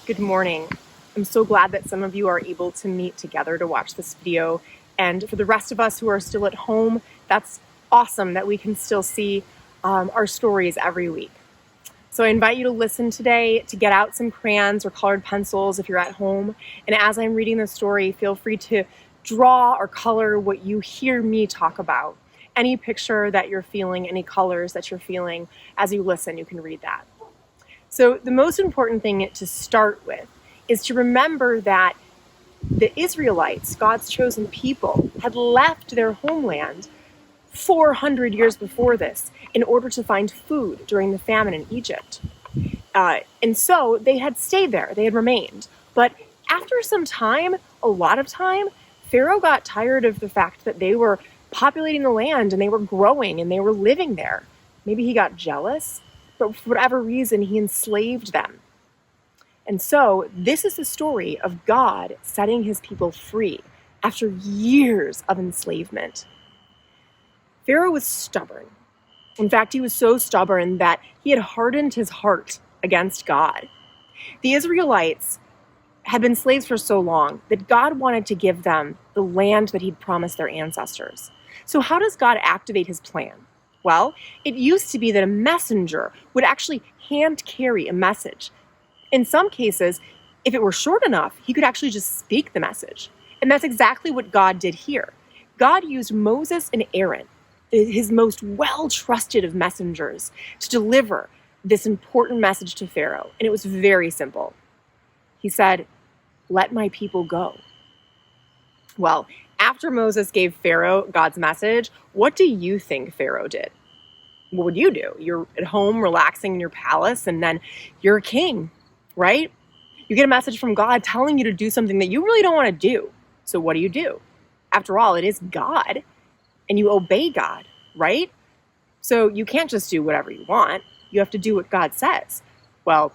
Good morning. I'm so glad that some of you are able to meet together to watch this video. And for the rest of us who are still at home, that's awesome that we can still see our stories every week. So I invite you to listen today, to get out some crayons or colored pencils if you're at home. And as I'm reading the story, feel free to draw or color what you hear me talk about. Any picture that you're feeling, any colors that you're feeling, as you listen, you can read that. So the most important thing to start with is to remember that the Israelites, God's chosen people, had left their homeland 400 years before this in order to find food during the famine in Egypt. And so they had stayed there, they had remained. But after some time, a lot of time, Pharaoh got tired of the fact that they were populating the land and they were growing and they were living there. Maybe he got jealous, but for whatever reason, he enslaved them. And so this is the story of God setting his people free after years of enslavement. Pharaoh was stubborn. In fact, he was so stubborn that he had hardened his heart against God. The Israelites had been slaves for so long that God wanted to give them the land that he'd promised their ancestors. So how does God activate his plan? Well, it used to be that a messenger would actually hand carry a message. In some cases, if it were short enough, he could actually just speak the message. And that's exactly what God did here. God used Moses and Aaron, his most well-trusted of messengers, to deliver this important message to Pharaoh. And it was very simple. He said, "Let my people go." Well, after Moses gave Pharaoh God's message, what do you think Pharaoh did? What would you do? You're at home relaxing in your palace, and then you're a king, right? You get a message from God telling you to do something that you really don't want to do. So what do? After all, it is God, and you obey God, right? So you can't just do whatever you want. You have to do what God says. Well,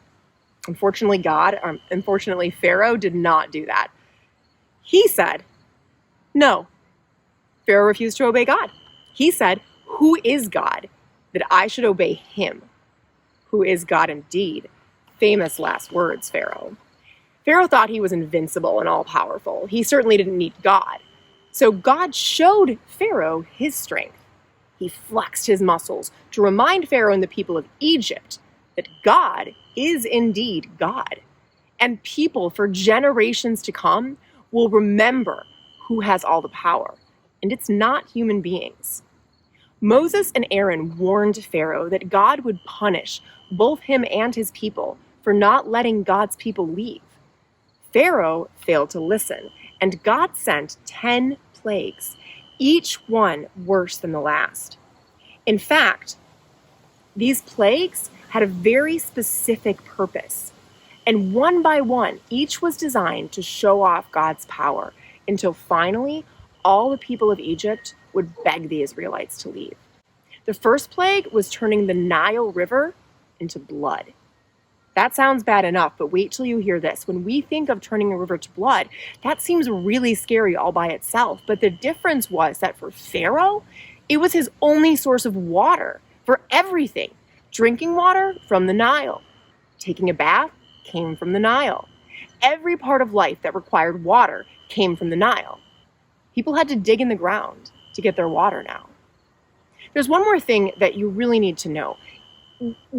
unfortunately, Pharaoh did not do that. He said, no. Pharaoh refused to obey God. He said, "Who is God that I should obey him?" Who is God indeed? Famous last words, Pharaoh. Pharaoh thought he was invincible and all-powerful. He certainly didn't need God. So God showed Pharaoh his strength. He flexed his muscles to remind Pharaoh and the people of Egypt that God is indeed God. And people for generations to come will remember who has all the power. And it's not human beings. Moses and Aaron warned Pharaoh that God would punish both him and his people for not letting God's people leave. Pharaoh failed to listen, and God sent 10 plagues, each one worse than the last. In fact, these plagues had a very specific purpose, and one by one, each was designed to show off God's power until finally all the people of Egypt would beg the Israelites to leave. The first plague was turning the Nile River into blood. That sounds bad enough, but wait till you hear this. When we think of turning a river to blood, that seems really scary all by itself. But the difference was that for Pharaoh, it was his only source of water for everything. Drinking water from the Nile. Taking a bath came from the Nile. Every part of life that required water came from the Nile. People had to dig in the ground to get their water now. There's one more thing that you really need to know.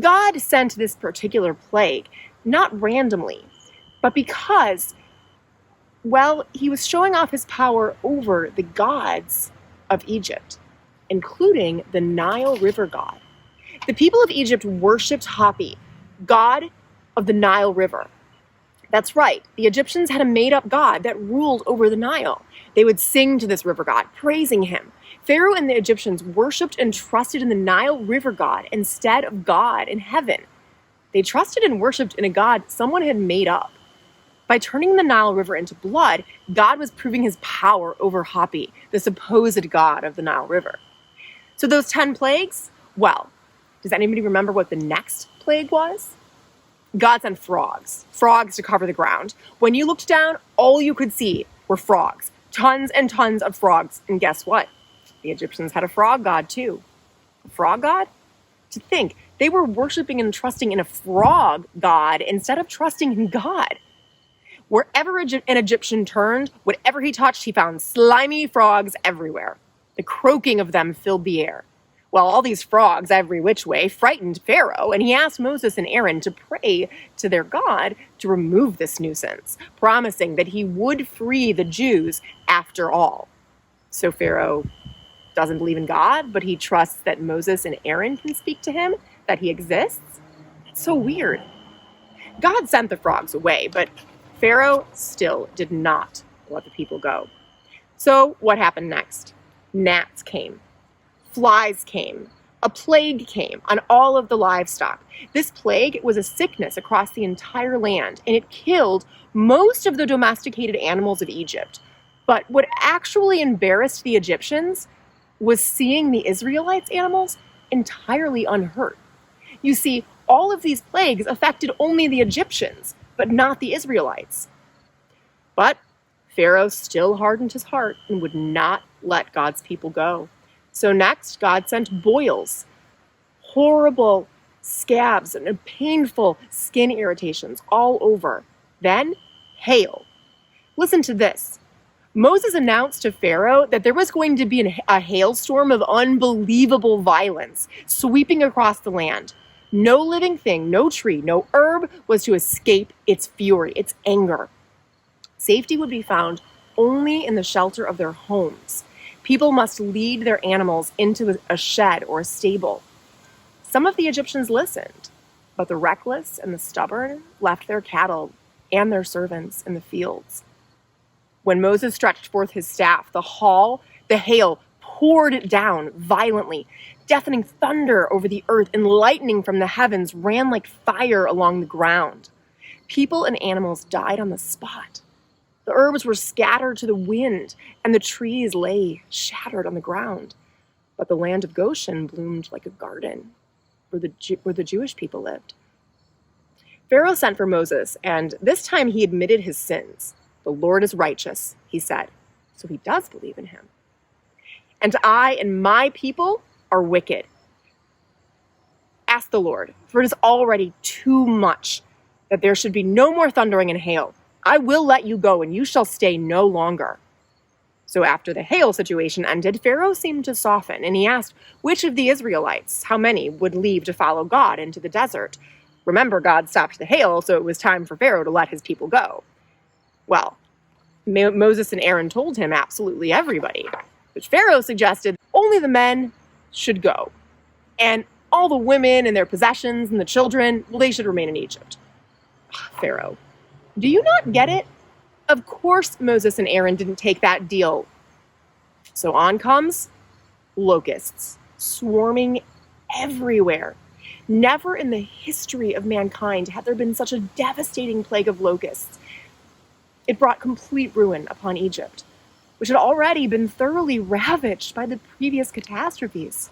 God sent this particular plague, not randomly, but because, well, he was showing off his power over the gods of Egypt, including the Nile River god. The people of Egypt worshipped Hapi, god of the Nile River. That's right, the Egyptians had a made-up god that ruled over the Nile. They would sing to this river god, praising him. Pharaoh and the Egyptians worshipped and trusted in the Nile River god instead of God in heaven. They trusted and worshipped in a god someone had made up. By turning the Nile River into blood, God was proving his power over Hapi, the supposed god of the Nile River. So those 10 plagues, well, does anybody remember what the next plague was? God sent frogs to cover the ground. When you looked down, all you could see were frogs. Tons and tons of frogs. And guess what? The Egyptians had a frog god too. A frog god? To think They were worshiping and trusting in a frog god instead of trusting in God. Wherever an Egyptian turned, whatever he touched, he found slimy frogs everywhere. The croaking of them filled the air. Well, all these frogs every which way frightened Pharaoh, and he asked Moses and Aaron to pray to their God to remove this nuisance, promising that he would free the Jews after all. So Pharaoh doesn't believe in God, but he trusts that Moses and Aaron can speak to him, that he exists. It's so weird. God sent the frogs away, but Pharaoh still did not let the people go. So what happened next? Gnats came. Flies came. A plague came on all of the livestock. This plague was a sickness across the entire land, and it killed most of the domesticated animals of Egypt. But what actually embarrassed the Egyptians was seeing the Israelites' animals entirely unhurt. You see, all of these plagues affected only the Egyptians, but not the Israelites. But Pharaoh still hardened his heart and would not let God's people go. So next, God sent boils, horrible scabs and painful skin irritations all over. Then, hail. Listen to this. Moses announced to Pharaoh that there was going to be a hailstorm of unbelievable violence sweeping across the land. No living thing, no tree, no herb was to escape its fury, its anger. Safety would be found only in the shelter of their homes. People must lead their animals into a shed or a stable. Some of the Egyptians listened, but the reckless and the stubborn left their cattle and their servants in the fields. When Moses stretched forth his staff, the hail poured down violently. Deafening thunder over the earth and lightning from the heavens ran like fire along the ground. People and animals died on the spot. The herbs were scattered to the wind, and the trees lay shattered on the ground. But the land of Goshen bloomed like a garden where the Jewish people lived. Pharaoh sent for Moses, and this time he admitted his sins. The Lord is righteous, he said, so he does believe in him. And I and my people are wicked. Ask the Lord, for it is already too much that there should be no more thundering and hail. I will let you go, and you shall stay no longer. So after the hail situation ended, Pharaoh seemed to soften, and he asked which of the Israelites, how many, would leave to follow God into the desert. Remember, God stopped the hail, so it was time for Pharaoh to let his people go. Well, Moses and Aaron told him absolutely everybody, but Pharaoh suggested only the men should go, and all the women and their possessions and the children, well, they should remain in Egypt. Pharaoh, do you not get it? Of course Moses and Aaron didn't take that deal. So on comes locusts, swarming everywhere. Never in the history of mankind had there been such a devastating plague of locusts. It brought complete ruin upon Egypt, which had already been thoroughly ravaged by the previous catastrophes.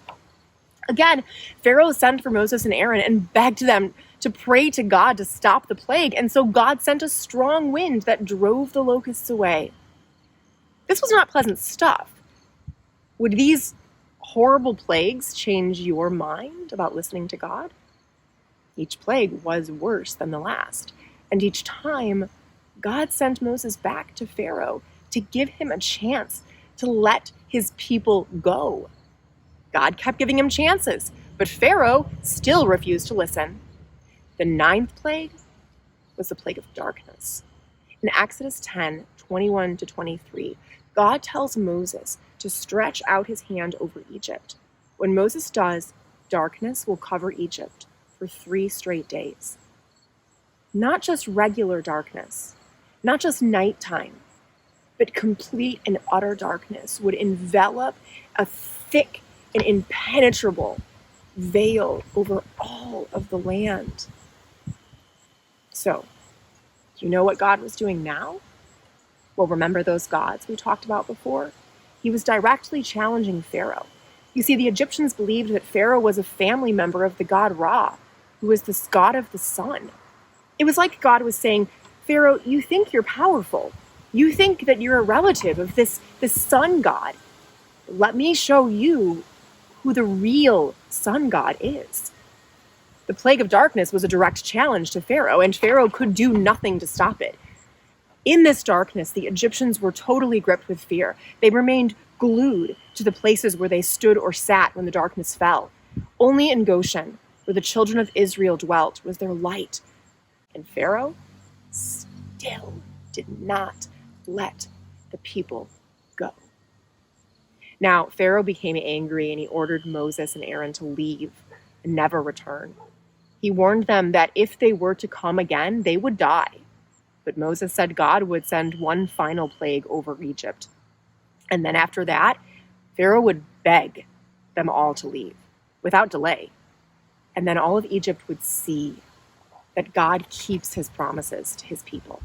Again, Pharaoh sent for Moses and Aaron and begged them to pray to God to stop the plague, and so God sent a strong wind that drove the locusts away. This was not pleasant stuff. Would these horrible plagues change your mind about listening to God? Each plague was worse than the last, and each time God sent Moses back to Pharaoh to give him a chance to let his people go. God kept giving him chances, but Pharaoh still refused to listen. The 9th plague was the plague of darkness. In Exodus 10, 21-23, God tells Moses to stretch out his hand over Egypt. When Moses does, darkness will cover Egypt for 3 straight days. Not just regular darkness, not just nighttime, but complete and utter darkness would envelop a thick and impenetrable veil over all of the land. So, do you know what God was doing now? Well, remember those gods we talked about before? He was directly challenging Pharaoh. You see, the Egyptians believed that Pharaoh was a family member of the god Ra, who was the god of the sun. It was like God was saying, Pharaoh, you think you're powerful. You think that you're a relative of this sun god. Let me show you who the real sun god is. The plague of darkness was a direct challenge to Pharaoh, and Pharaoh could do nothing to stop it. In this darkness, the Egyptians were totally gripped with fear. They remained glued to the places where they stood or sat when the darkness fell. Only in Goshen, where the children of Israel dwelt, was there light. And Pharaoh still did not let the people go. Now, Pharaoh became angry and he ordered Moses and Aaron to leave and never return. He warned them that if they were to come again, they would die. But Moses said God would send one final plague over Egypt. And then after that, Pharaoh would beg them all to leave without delay. And then all of Egypt would see that God keeps his promises to his people.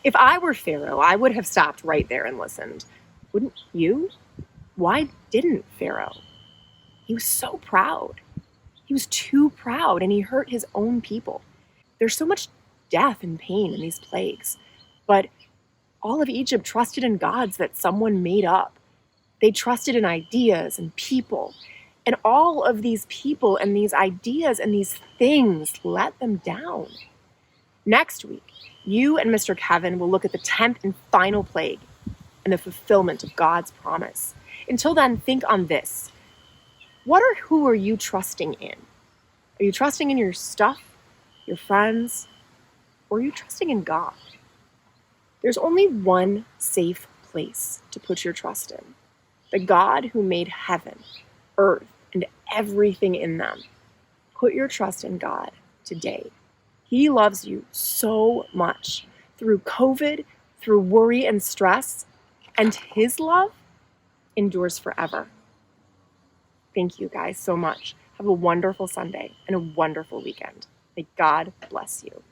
If I were Pharaoh, I would have stopped right there and listened. Wouldn't you? Why didn't Pharaoh? He was so proud. He was too proud, and he hurt his own people. There's so much death and pain in these plagues, but all of Egypt trusted in gods that someone made up. They trusted in ideas and people, and all of these people and these ideas and these things let them down. Next week, you and Mr. Kevin will look at the 10th and final plague and the fulfillment of God's promise. Until then, think on this. What or who are you trusting in? Are you trusting in your stuff, your friends, or are you trusting in God? There's only one safe place to put your trust in. The God who made heaven, earth, and everything in them. Put your trust in God today. He loves you so much through COVID, through worry and stress, and his love endures forever. Thank you guys so much. Have a wonderful Sunday and a wonderful weekend. May God bless you.